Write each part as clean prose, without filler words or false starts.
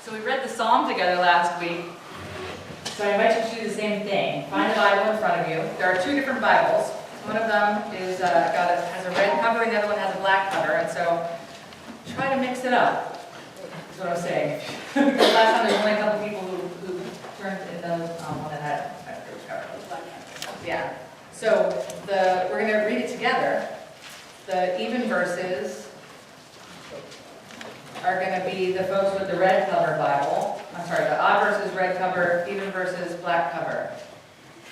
So we read the Psalm together last week. So I invite you to do the same thing. Find the Bible in front of you. There are two different Bibles. One of them is has a red cover and the other one has a black cover. And so try to mix it up, is what I'm saying. Because last time there was only a couple people who turned in the one that had a cover. Yeah. So we're going to read it together. The even verses are going to be the folks with the red cover Bible. I'm sorry, the odd verses, red cover, even verses, black cover.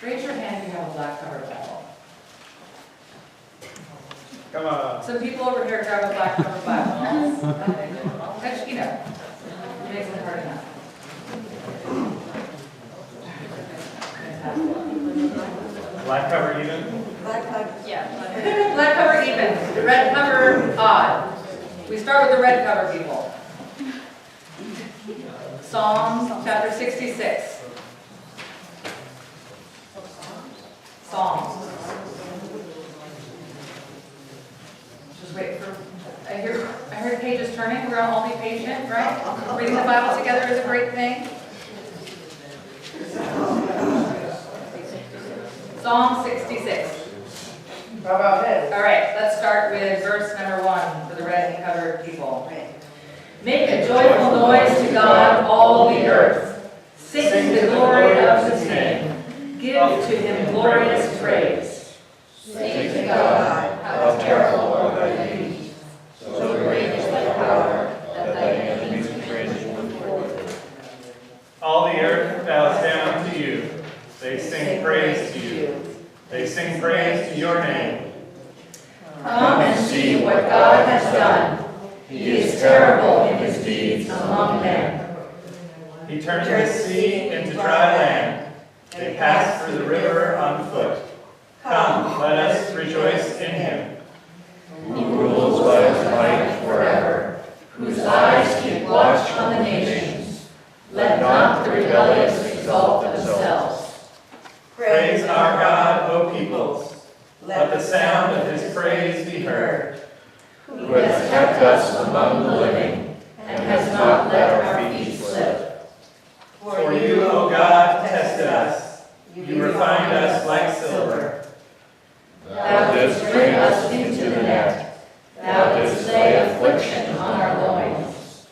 Raise your hand if you have a black cover Bible. Come on. Some people over here grab a black cover Bible. Actually, you know, it makes it hard enough. Black cover even? Black cover. Yeah. Black cover even, red cover odd. We start with the red cover people. Psalms chapter 66. Psalms. Just wait for, I heard pages turning. We're gonna all be patient, right? Reading the Bible together is a great thing. Psalm 66. How about this? All right, let's start with verse number 1 for the red covered people. Make a joyful noise to God, all the earth. Sing the glory of His name. Give to Him glorious praise. Say to God, how terrible are thy deeds. So great is thy power that thy enemies cringe before thee. All the earth bows down to you. They sing praise to you. They sing praise to your name. Come and see what God has done. He is terrible in His deeds among men. He turned the sea into dry land. They passed through the river on foot. Come, let us rejoice in Him. Who rules by His might forever, whose eyes keep watch on the nations. Let not the rebellious exalt themselves. Praise our God, O peoples. Let the sound of His praise be heard. Who has kept us among the living, and has not let our feet slip. For you, O God, tested us. You refined us like silver. Thou didst bring us into the net. Thou didst lay affliction on our loins.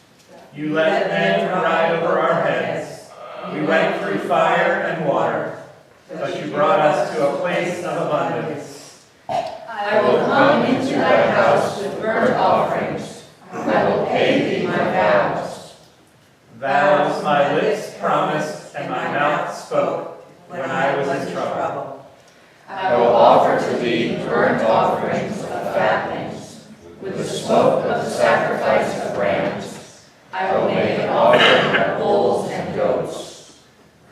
You let men ride over our heads. We went through fire and water, but you brought us to a place of abundance. I will come into thy house with burnt offerings. I will pay thee my vows. Vows my lips promised and my mouth spoke when I was in trouble. I will offer to thee burnt offerings of fatlings, with the smoke of the sacrifice of rams. I will make an offering of bulls and goats.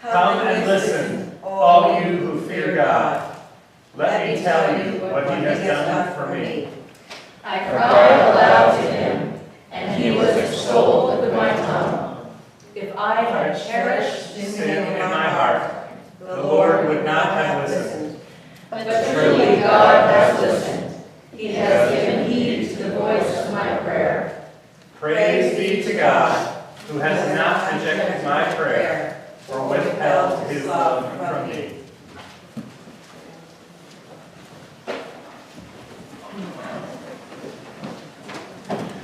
Come and listen, all you who fear God. Let me tell you what He has done for me. I cried aloud to Him, and He was extolled with my tongue. If I had cherished Sin in my heart, the Lord would not have listened. But truly God has listened. He has given heed to the voice of my prayer. Praise be to God, who has not rejected my prayer or withheld His love from me.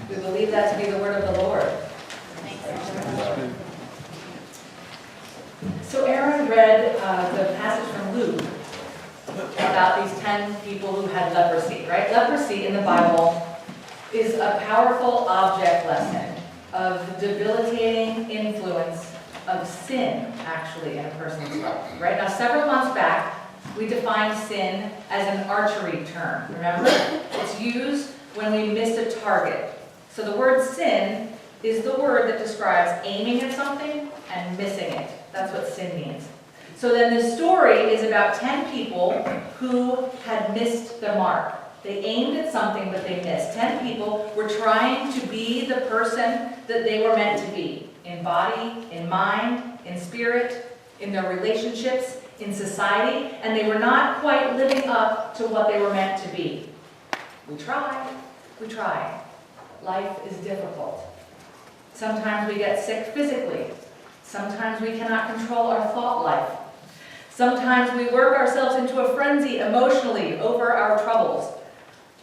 we believe that to be the word of the Lord. So Aaron read the passage from Luke about these 10 people who had leprosy, right? Leprosy in the Bible is a powerful object lesson of the debilitating influence of sin, actually, in a person's life, right? Now, several months back, we defined sin as an archery term, remember? It's used when we miss a target. So the word sin is the word that describes aiming at something and missing it. That's what sin means. So then the story is about 10 people who had missed the mark. They aimed at something, but they missed. 10 people were trying to be the person that they were meant to be, in body, in mind, in spirit, in their relationships, in society, and they were not quite living up to what they were meant to be. We try. Life is difficult. Sometimes we get sick physically. Sometimes we cannot control our thought life. Sometimes we work ourselves into a frenzy emotionally over our troubles.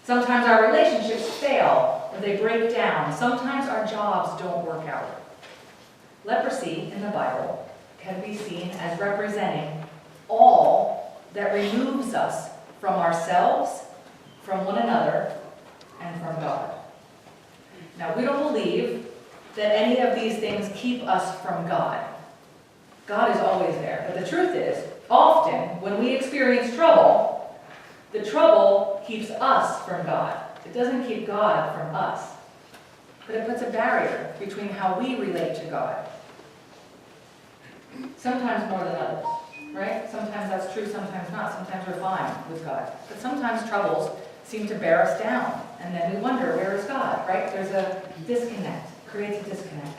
Sometimes our relationships fail or they break down. Sometimes our jobs don't work out. Leprosy in the Bible can be seen as representing all that removes us from ourselves, from one another, and from God. Now, we don't believe that any of these things keep us from God. God is always there. But the truth is, often when we experience trouble, the trouble keeps us from God. It doesn't keep God from us. But it puts a barrier between how we relate to God. Sometimes more than others, right? Sometimes that's true, sometimes not. Sometimes we're fine with God. But sometimes troubles seem to bear us down. And then we wonder, where is God, right? There's a disconnect, creates a disconnect.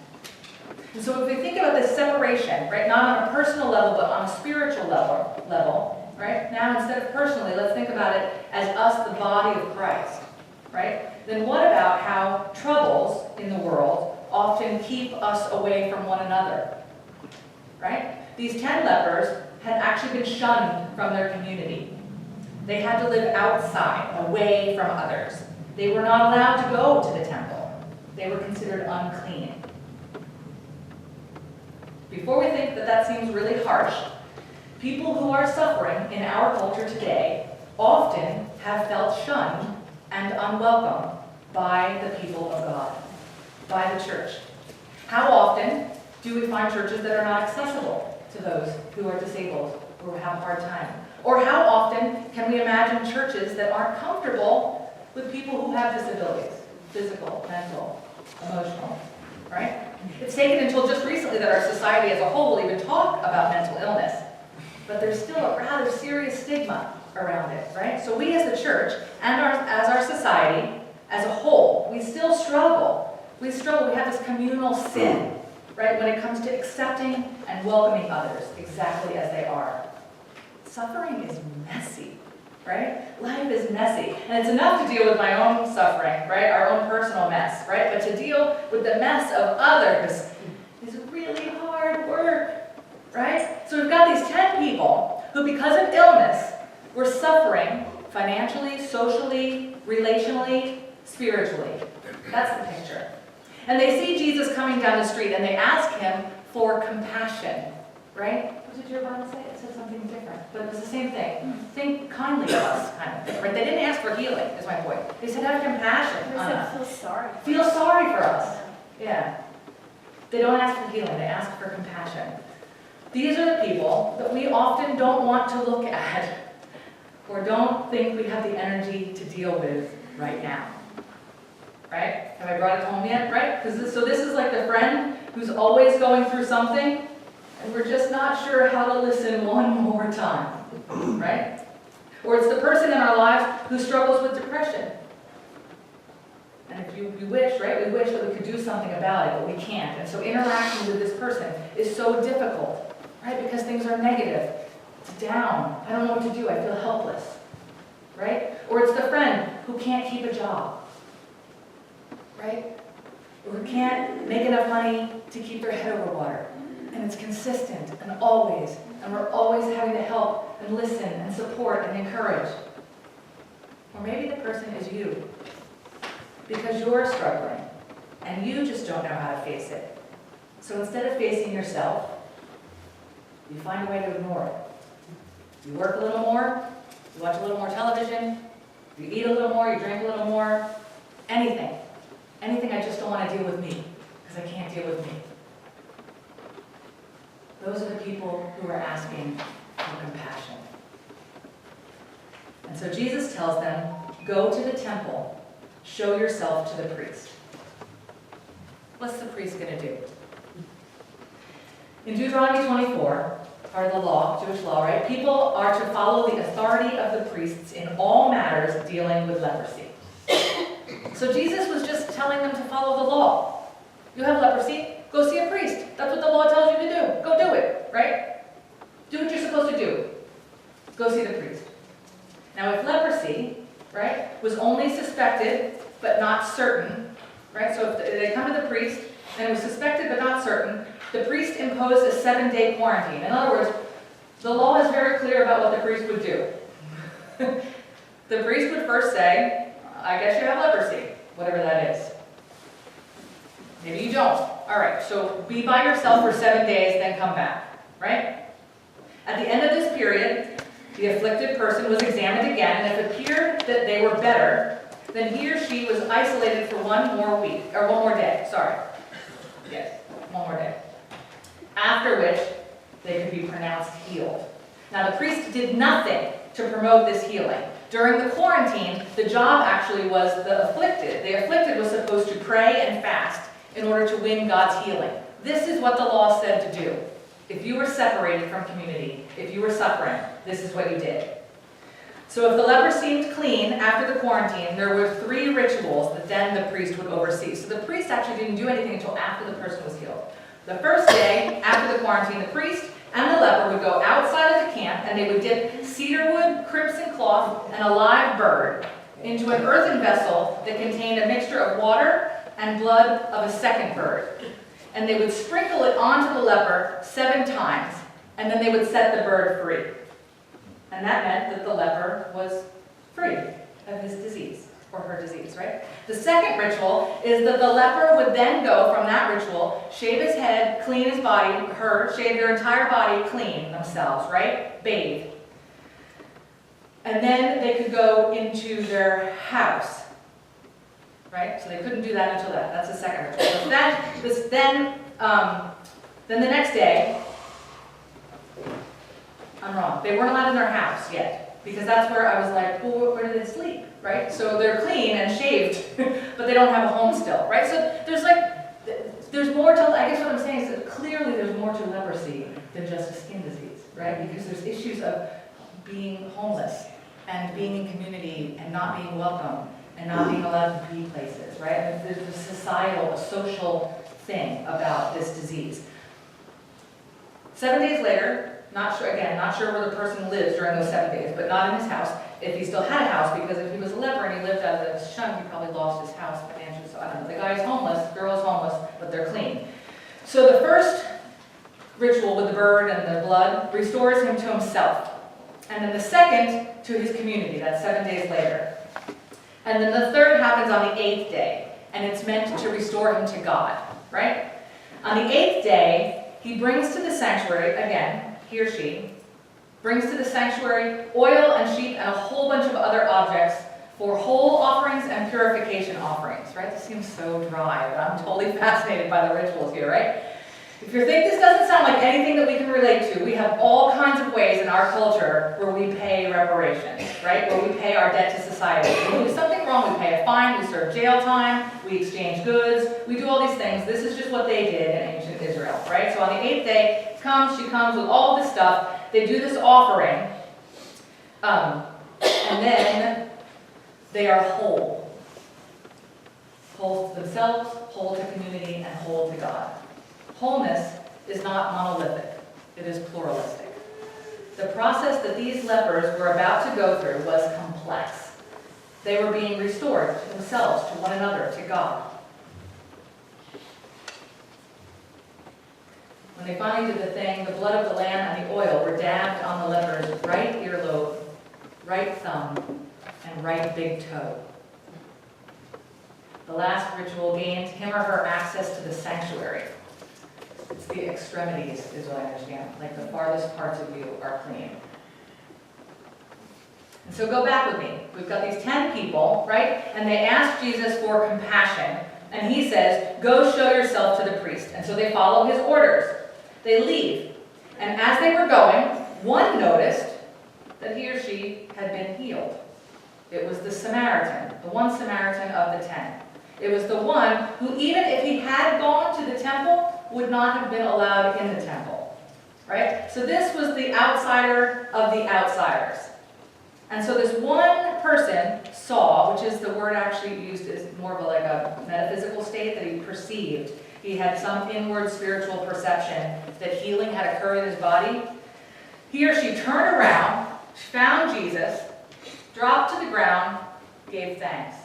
And so if we think about this separation, right, not on a personal level, but on a spiritual level, right? Now, instead of personally, let's think about it as us, the body of Christ, right? Then what about how troubles in the world often keep us away from one another, right? These 10 lepers had actually been shunned from their community. They had to live outside, away from others. They were not allowed to go to the temple. They were considered unclean. Before we think that that seems really harsh, people who are suffering in our culture today often have felt shunned and unwelcome by the people of God, by the church. How often do we find churches that are not accessible to those who are disabled or have a hard time? Or how often can we imagine churches that aren't comfortable with people who have disabilities, physical, mental, emotional, right? It's taken until just recently that our society as a whole will even talk about mental illness, but there's still a rather serious stigma around it, right? So we as the church and as our society as a whole, we still struggle. We have this communal sin, right, when it comes to accepting and welcoming others exactly as they are. Suffering is messy, right? Life is messy. And it's enough to deal with my own suffering, right? Our own personal mess, right? But to deal with the mess of others is really hard work, right? So we've got these 10 people who, because of illness, were suffering financially, socially, relationally, spiritually. That's the picture. And they see Jesus coming down the street and they ask him for compassion, right? What did your Bible say? It said something different, but it was the same thing. Think kindly of us, kind of thing, right? They didn't ask for healing, is my point. They said have compassion on us. Feel sorry. Feel sorry for us. Yeah. They don't ask for healing, they ask for compassion. These are the people that we often don't want to look at or don't think we have the energy to deal with right now. Right? Have I brought it home yet? Right? So this is like the friend who's always going through something, and we're just not sure how to listen one more time. Right? Or it's the person in our lives who struggles with depression. And if we wish, right? We wish that we could do something about it, but we can't. And so interacting with this person is so difficult, right? Because things are negative. It's down. I don't know what to do. I feel helpless. Right? Or it's the friend who can't keep a job. Right? Or who can't make enough money to keep their head over water. And it's consistent and always. And we're always having to help and listen and support and encourage. Or maybe the person is you. Because you're struggling. And you just don't know how to face it. So instead of facing yourself, you find a way to ignore it. You work a little more. You watch a little more television. You eat a little more. You drink a little more. Anything. Anything I just don't want to deal with me, because I can't deal with me. Those are the people who are asking for compassion. And so Jesus tells them, go to the temple, show yourself to the priest. What's the priest going to do? In Deuteronomy 24, part of the law, Jewish law, right? People are to follow the authority of the priests in all matters dealing with leprosy. So Jesus was just telling them to follow the law. You have leprosy, go see a priest. That's what the law tells you to do. Go do it, right? Do what you're supposed to do. Go see the priest. Now if leprosy, right, was only suspected but not certain, right? So if they come to the priest and it was suspected but not certain, the priest imposed a 7-day quarantine. In other words, the law is very clear about what the priest would do. The priest would first say, I guess you have leprosy, whatever that is. Maybe you don't. All right, so be by yourself for 7 days, then come back, right? At the end of this period, the afflicted person was examined again, and if it appeared that they were better, then he or she was isolated for one more day. Yes, one more day. After which, they could be pronounced healed. Now, the priest did nothing to promote this healing. During the quarantine, the job actually was the afflicted. The afflicted was supposed to pray and fast in order to win God's healing. This is what the law said to do. If you were separated from community, if you were suffering, this is what you did. So if the leper seemed clean after the quarantine, there were 3 rituals that then the priest would oversee. So the priest actually didn't do anything until after the person was healed. The first day after the quarantine, the priest and the leper would go outside of the camp and they would dip cedar wood, crimson cloth, and a live bird into an earthen vessel that contained a mixture of water and blood of a second bird. And they would sprinkle it onto the leper 7 times, and then they would set the bird free. And that meant that the leper was free of his disease, or her disease, right? The second ritual is that the leper would then go from that ritual, shave his head, clean his body, shave their entire body, clean themselves, right? Bathe. And then they could go into their house, right? So they couldn't do that until that. That's the second ritual. So then the next day, I'm wrong. They weren't allowed in their house yet, because that's where I was like, well, where do they sleep, right? So they're clean and shaved, but they don't have a home still, right? So there's more to, I guess what I'm saying is that clearly there's more to leprosy than just a skin disease, right? Because there's issues of being homeless and being in community and not being welcome and not being allowed to be places, right? And there's a societal, a social thing about this disease. 7 days later, not sure where the person lives during those 7 days, but not in his house, if he still had a house, because if he was a leper and he lived out of the shunk, he probably lost his house financially. So I don't know, the guy's homeless, the girl is homeless, but they're clean. So the first ritual with the bird and the blood restores him to himself. And then the second to his community, that's 7 days later. And then the third happens on the 8th day, and it's meant to restore him to God, right? On the 8th day, he brings to the sanctuary, again, he or she, brings to the sanctuary oil and sheep and a whole bunch of other objects for whole offerings and purification offerings, right? This seems so dry, but I'm totally fascinated by the rituals here, right? If you think this doesn't sound like anything that we can relate to, we have all kinds of ways in our culture where we pay reparations, right? Where we pay our debt to society. When we do something wrong, we pay a fine, we serve jail time, we exchange goods, we do all these things. This is just what they did in ancient Israel, right? So on the 8th day, she comes with all this stuff, they do this offering, and then they are whole. Whole to themselves, whole to community, and whole to God. Wholeness is not monolithic, it is pluralistic. The process that these lepers were about to go through was complex. They were being restored to themselves, to one another, to God. When they finally did the thing, the blood of the lamb and the oil were dabbed on the leper's right earlobe, right thumb, and right big toe. The last ritual gained him or her access to the sanctuary. It's the extremities, is what I understand. Like the farthest parts of you are clean. And so go back with me. We've got these 10 people, right? And they ask Jesus for compassion. And he says, go show yourself to the priest. And so they follow his orders. They leave. And as they were going, one noticed that he or she had been healed. It was the Samaritan, the one Samaritan of the 10. It was the one who, even if he had gone to the temple, would not have been allowed in the temple, right? So this was the outsider of the outsiders. And so this one person saw, which is the word actually used is more of a metaphysical state, that he perceived. He had some inward spiritual perception that healing had occurred in his body. He or she turned around, found Jesus, dropped to the ground, gave thanks.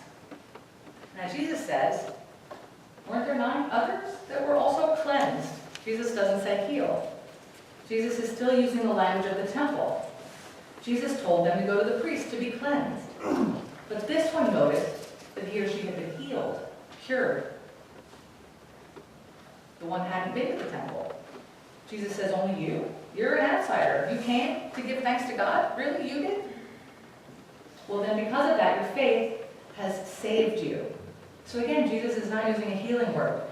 Now Jesus says, Weren't there 9 others that were also cleansed? Jesus doesn't say healed. Jesus is still using the language of the temple. Jesus told them to go to the priest to be cleansed. But this one noticed that he or she had been healed, cured. The one hadn't been to the temple. Jesus says, only you? You're an outsider. You came to give thanks to God? Really? You did? Well, then because of that, your faith has saved you. So again, Jesus is not using a healing word.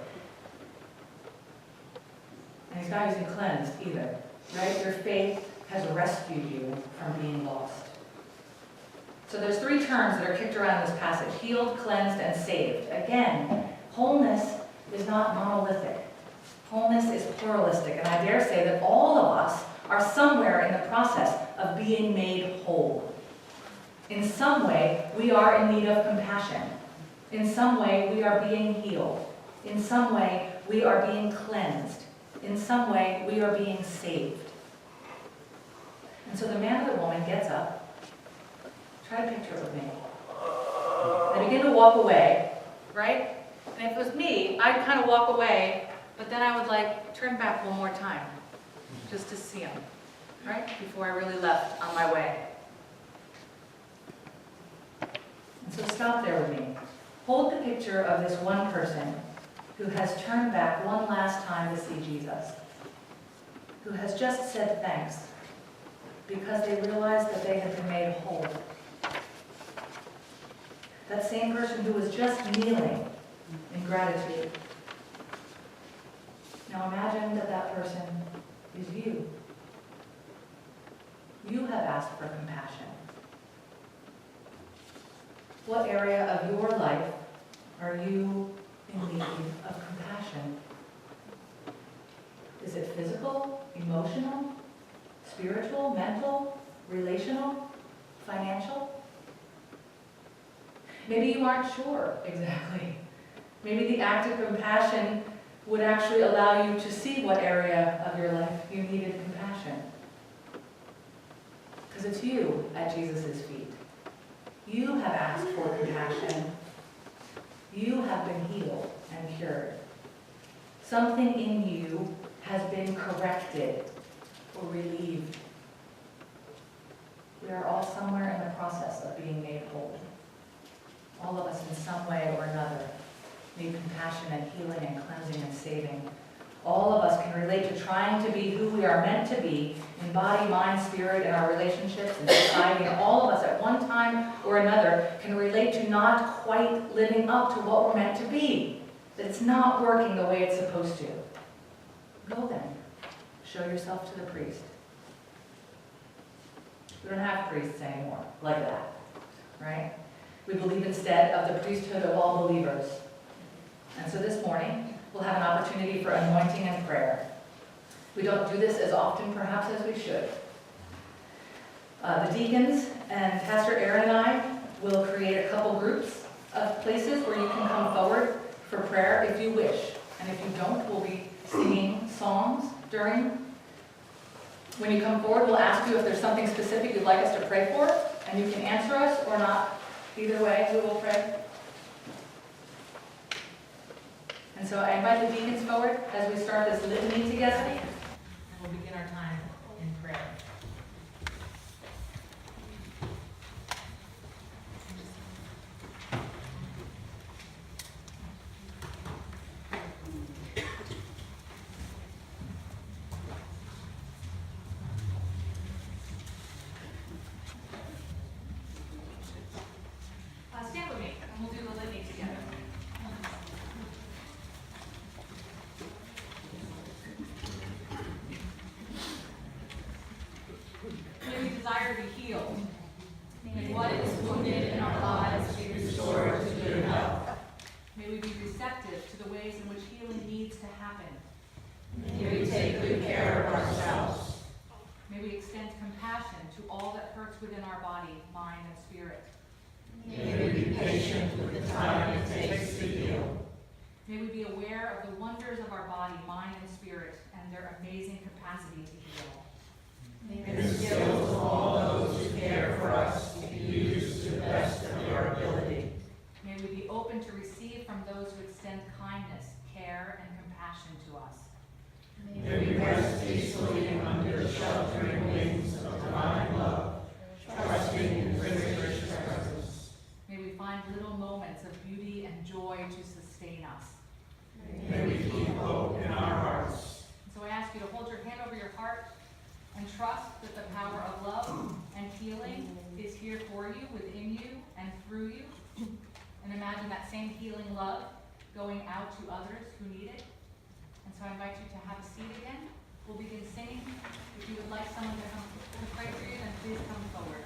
And he's not using cleansed either. Right? Your faith has rescued you from being lost. So there's 3 terms that are kicked around in this passage: healed, cleansed, and saved. Again, wholeness is not monolithic. Wholeness is pluralistic, and I dare say that all of us are somewhere in the process of being made whole. In some way, we are in need of compassion. In some way, we are being healed. In some way, we are being cleansed. In some way, we are being saved. And so the man or the woman gets up. Try to picture it with me. They begin to walk away, right? And if it was me, I'd kind of walk away, but then I would turn back one more time, just to see him, right? Before I really left on my way. And so stop there with me. Hold the picture of this one person who has turned back one last time to see Jesus, who has just said thanks because they realized that they had been made whole. That same person who was just kneeling in gratitude. Now imagine that that person is you. You have asked for compassion. What area of your life are you in need of compassion? Is it physical, emotional, spiritual, mental, relational, financial? Maybe you aren't sure exactly. Maybe the act of compassion would actually allow you to see what area of your life you needed compassion. Because it's you at Jesus' feet. You have asked for compassion. You have been healed and cured. Something in you has been corrected or relieved. We are all somewhere in the process of being made whole. All of us in some way or another need compassion and healing and cleansing and saving. All of us can relate to trying to be who we are meant to be in body, mind, spirit, in our relationships and society. And all of us at one time or another can relate to not quite living up to what we're meant to be. That it's not working the way it's supposed to. Go then. Show yourself to the priest. We don't have priests anymore like that, right? We believe instead of the priesthood of all believers. And so this morning, we'll have an opportunity for anointing and prayer. We don't do this as often, perhaps, as we should. The deacons and Pastor Aaron and I will create a couple groups of places where you can come forward for prayer if you wish. And if you don't, we'll be singing songs during. When you come forward, we'll ask you if there's something specific you'd like us to pray for, and you can answer us or not. Either way, we will pray. And so I invite the deacons forward as we start this litany together, and we'll begin our time in prayer. Stand with me, and we'll do the litany together. May we desire to be healed. May what is wounded in our lives be restored to good health. May we be receptive to the ways in which healing needs to happen. May we take good care of ourselves. May we extend compassion to all that hurts within our body, mind, and spirit. May we be patient with the time it takes to heal. May we be aware of the wonders of our body, mind, and spirit, and their amazing capacity to heal. May the skills of all those who care for us be used to the best of your ability. May we be open to receive from those who extend kindness kindness, care, and compassion to us. May we rest peacefully under the sheltering wings of divine love, trusting in gracious presence. May we find little moments of beauty and joy to sustain us. May we keep hope in our hearts. So I ask you to hold your hand over your heart and trust that the power of love and healing is here for you, within you, and through you. And imagine that same healing love going out to others who need it. And so I invite you to have a seat again. We'll begin singing. If you would like someone to come to pray for you, then please come forward.